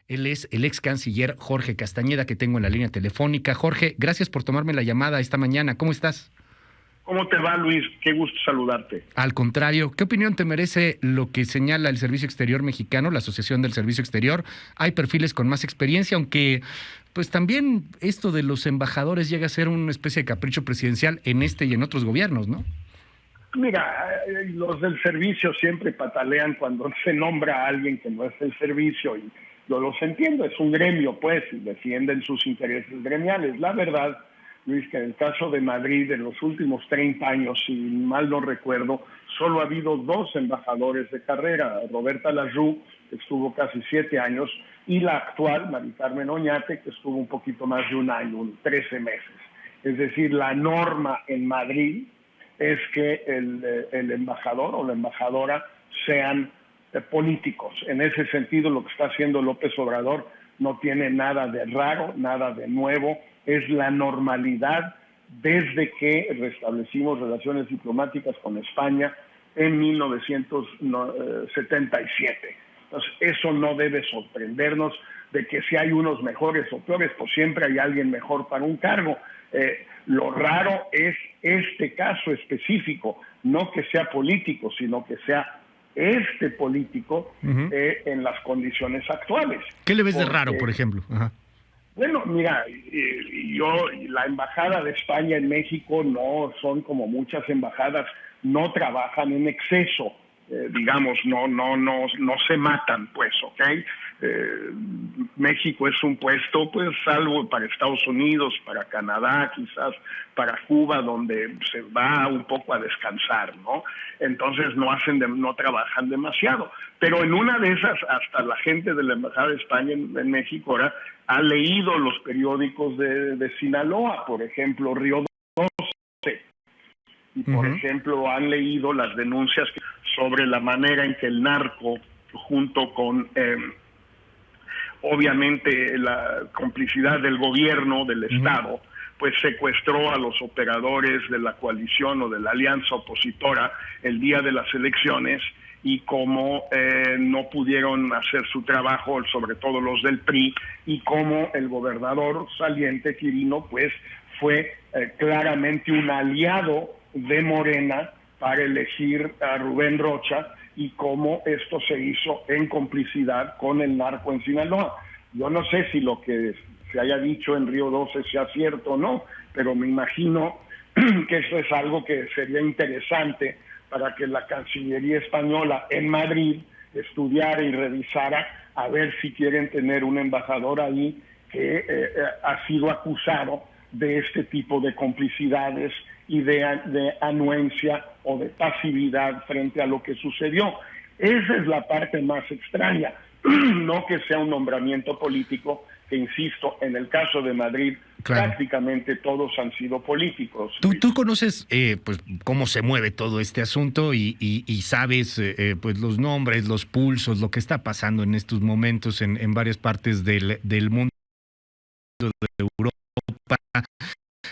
Él es el ex canciller Jorge Castañeda, que tengo en la línea telefónica. Jorge, gracias por tomarme la llamada esta mañana. ¿Cómo estás? ¿Cómo te va, Luis? Qué gusto saludarte. Al contrario, ¿qué opinión te merece lo que señala el Servicio Exterior Mexicano, la Asociación del Servicio Exterior? Hay perfiles con más experiencia, aunque pues también esto de los embajadores llega a ser una especie de capricho presidencial en este y en otros gobiernos, ¿no? Mira, los del servicio siempre patalean cuando se nombra a alguien que no es del servicio y yo los entiendo, es un gremio pues y defienden sus intereses gremiales. La verdad, Luis, que en el caso de Madrid en los últimos 30 años, si mal no recuerdo, solo ha habido 2 embajadores de carrera, Roberta Layú, que estuvo casi 7 años, y la actual, Mari Carmen Oñate, que estuvo un poquito más de un año, 13 meses. Es decir, la norma en Madrid es que el embajador o la embajadora sean políticos. En ese sentido, lo que está haciendo López Obrador no tiene nada de raro, nada de nuevo, es la normalidad desde que restablecimos relaciones diplomáticas con España en 1977. Entonces, eso no debe sorprendernos de que si hay unos mejores o peores, pues siempre hay alguien mejor para un cargo. Lo raro es este caso específico, no que sea político, sino que sea este político en las condiciones actuales. ¿Qué le ves de raro, por ejemplo? Ajá. Bueno, mira, la embajada de España en México no son como muchas embajadas, no trabajan en exceso, digamos, no se matan, pues, ¿ok? México es un puesto, pues, salvo para Estados Unidos, para Canadá, quizás para Cuba, donde se va un poco a descansar, ¿no? Entonces no trabajan demasiado. Pero en una de esas, hasta la gente de la Embajada de España en México ahora ha leído los periódicos de Sinaloa, por ejemplo, Río 12, y por ejemplo han leído las denuncias sobre la manera en que el narco, junto con obviamente la complicidad del gobierno, del Estado, pues secuestró a los operadores de la coalición o de la alianza opositora el día de las elecciones, y cómo no pudieron hacer su trabajo, sobre todo los del PRI, y cómo el gobernador saliente, Quirino, pues fue claramente un aliado de Morena para elegir a Rubén Rocha, y cómo esto se hizo en complicidad con el narco en Sinaloa. Yo no sé si lo que se haya dicho en Río 12 sea cierto o no, pero me imagino que eso es algo que sería interesante para que la Cancillería española en Madrid estudiara y revisara a ver si quieren tener un embajador ahí que ha sido acusado de este tipo de complicidades y de anuencia o de pasividad frente a lo que sucedió. Esa es la parte más extraña, no que sea un nombramiento político, que insisto, en el caso de Madrid, claro, prácticamente todos han sido políticos. Tú conoces pues cómo se mueve todo este asunto y sabes pues los nombres, los pulsos, lo que está pasando en estos momentos en varias partes del mundo, de Europa.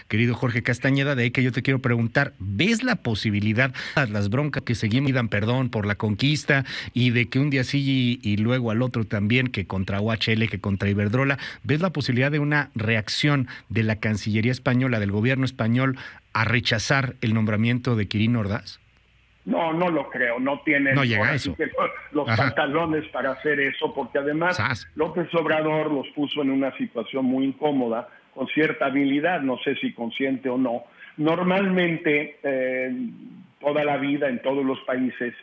Querido Jorge Castañeda, de ahí que yo te quiero preguntar, ¿ves la posibilidad, las broncas que seguimos, pidan perdón por la conquista y de que un día sí y luego al otro también, que contra OHL, que contra Iberdrola, ¿ves la posibilidad de una reacción de la Cancillería española, del gobierno español, a rechazar el nombramiento de Quirino Ordaz? No lo creo, no tienen no llega a eso. los pantalones para hacer eso, porque además López Obrador los puso en una situación muy incómoda, con cierta habilidad, no sé si consciente o no. Normalmente, toda la vida en todos los países,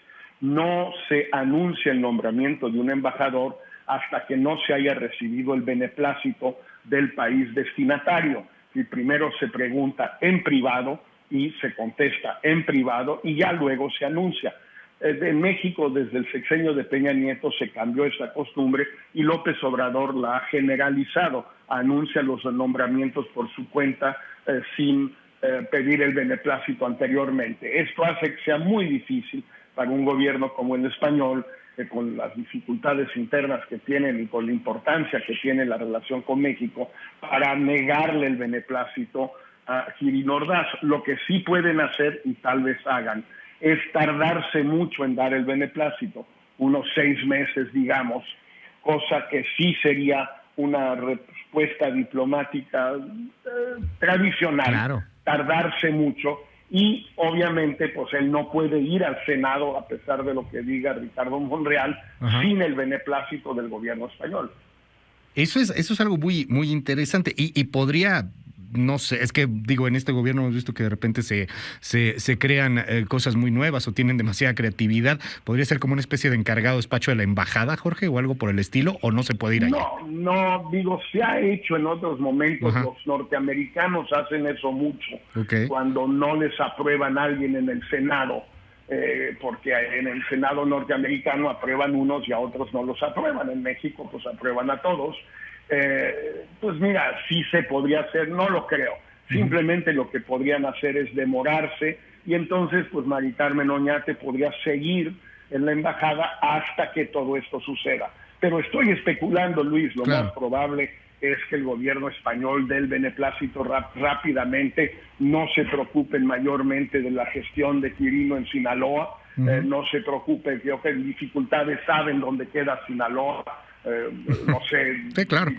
no se anuncia el nombramiento de un embajador hasta que no se haya recibido el beneplácito del país destinatario. Y primero se pregunta en privado y se contesta en privado y ya luego se anuncia. En México, desde el sexenio de Peña Nieto, se cambió esa costumbre y López Obrador la ha generalizado. Anuncia los nombramientos por su cuenta sin pedir el beneplácito anteriormente. Esto hace que sea muy difícil para un gobierno como el español, con las dificultades internas que tienen y con la importancia que tiene la relación con México, para negarle el beneplácito a Quirino Ordaz. Lo que sí pueden hacer, y tal vez hagan, es tardarse mucho en dar el beneplácito, unos 6 meses, digamos, cosa que sí sería una respuesta diplomática tradicional, Claro. tardarse mucho, y obviamente pues él no puede ir al Senado, a pesar de lo que diga Ricardo Monreal, Ajá. sin el beneplácito del gobierno español. Eso es algo muy, muy interesante y podría, no sé, es que digo, en este gobierno hemos visto que de repente se crean cosas muy nuevas o tienen demasiada creatividad. ¿Podría ser como una especie de encargado despacho de la embajada, Jorge, o algo por el estilo, o no se puede ir allá? No, digo, se ha hecho en otros momentos. Ajá. Los norteamericanos hacen eso mucho, Ok. cuando no les aprueban a alguien en el Senado, porque en el Senado norteamericano aprueban unos y a otros no los aprueban. En México pues aprueban a todos. Pues mira, sí se podría hacer, no lo creo. Simplemente lo que podrían hacer es demorarse, y entonces pues Mari Carmen Oñate podría seguir en la embajada hasta que todo esto suceda. Pero estoy especulando, Luis, lo Claro. más probable es que el gobierno español dé el beneplácito rápidamente, no se preocupen mayormente de la gestión de Quirino en Sinaloa, no se preocupen, creo que en dificultades saben dónde queda Sinaloa, no sé, Sí, claro.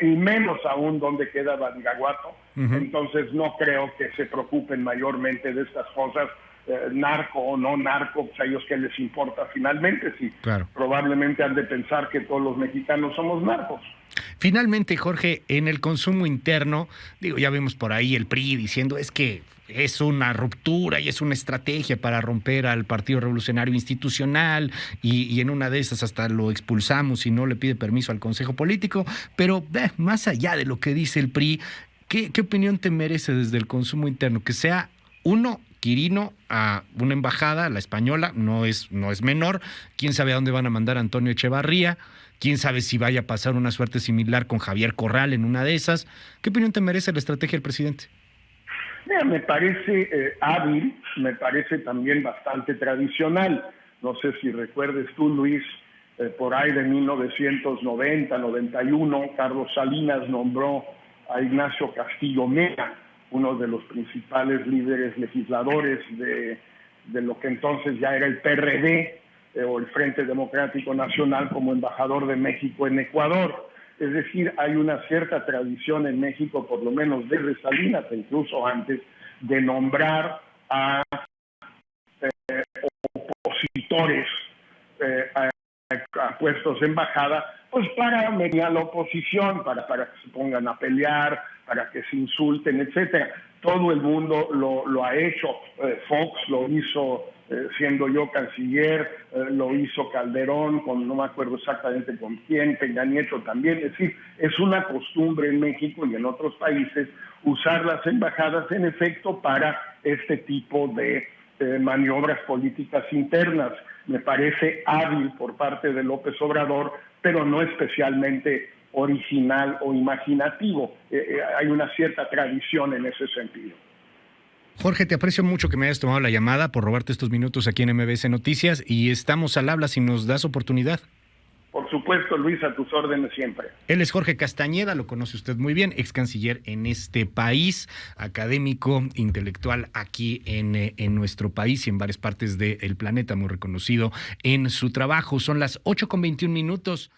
y menos aún dónde queda Badiraguato. Entonces no creo que se preocupen mayormente de estas cosas, narco o no narco, pues a ellos qué les importa finalmente, si Claro. probablemente han de pensar que todos los mexicanos somos narcos. Finalmente, Jorge, en el consumo interno, digo, ya vimos por ahí el PRI diciendo es que es una ruptura y es una estrategia para romper al Partido Revolucionario Institucional y en una de esas hasta lo expulsamos y no le pide permiso al Consejo Político, pero más allá de lo que dice el PRI, ¿qué opinión te merece desde el consumo interno? Que sea uno, Quirino a una embajada, la española, no es menor. Quién sabe a dónde van a mandar a Antonio Echevarría. Quién sabe si vaya a pasar una suerte similar con Javier Corral en una de esas. ¿Qué opinión te merece la estrategia del presidente? Mira, me parece hábil, me parece también bastante tradicional. No sé si recuerdes tú, Luis, por ahí de 1990-91, Carlos Salinas nombró a Ignacio Castillo Mena, uno de los principales líderes legisladores de lo que entonces ya era el PRD, o el Frente Democrático Nacional, como embajador de México en Ecuador. Es decir, hay una cierta tradición en México, por lo menos desde Salinas, incluso antes, de nombrar a opositores a puestos de embajada, pues para mediar la oposición, para que se pongan a pelear, para que se insulten, etcétera. Todo el mundo lo ha hecho. Fox lo hizo siendo yo canciller, lo hizo Calderón, no me acuerdo exactamente con quién, Peña Nieto también. Es decir, es una costumbre en México y en otros países usar las embajadas en efecto para este tipo de maniobras políticas internas. Me parece hábil por parte de López Obrador, pero no especialmente original o imaginativo. Hay una cierta tradición en ese sentido. Jorge, te aprecio mucho que me hayas tomado la llamada, por robarte estos minutos aquí en MBS Noticias, y estamos al habla si nos das oportunidad. Por supuesto, Luis, a tus órdenes siempre. Él es Jorge Castañeda, lo conoce usted muy bien, ex canciller en este país, académico, intelectual aquí en nuestro país y en varias partes del planeta, muy reconocido en su trabajo. Son las 8:21.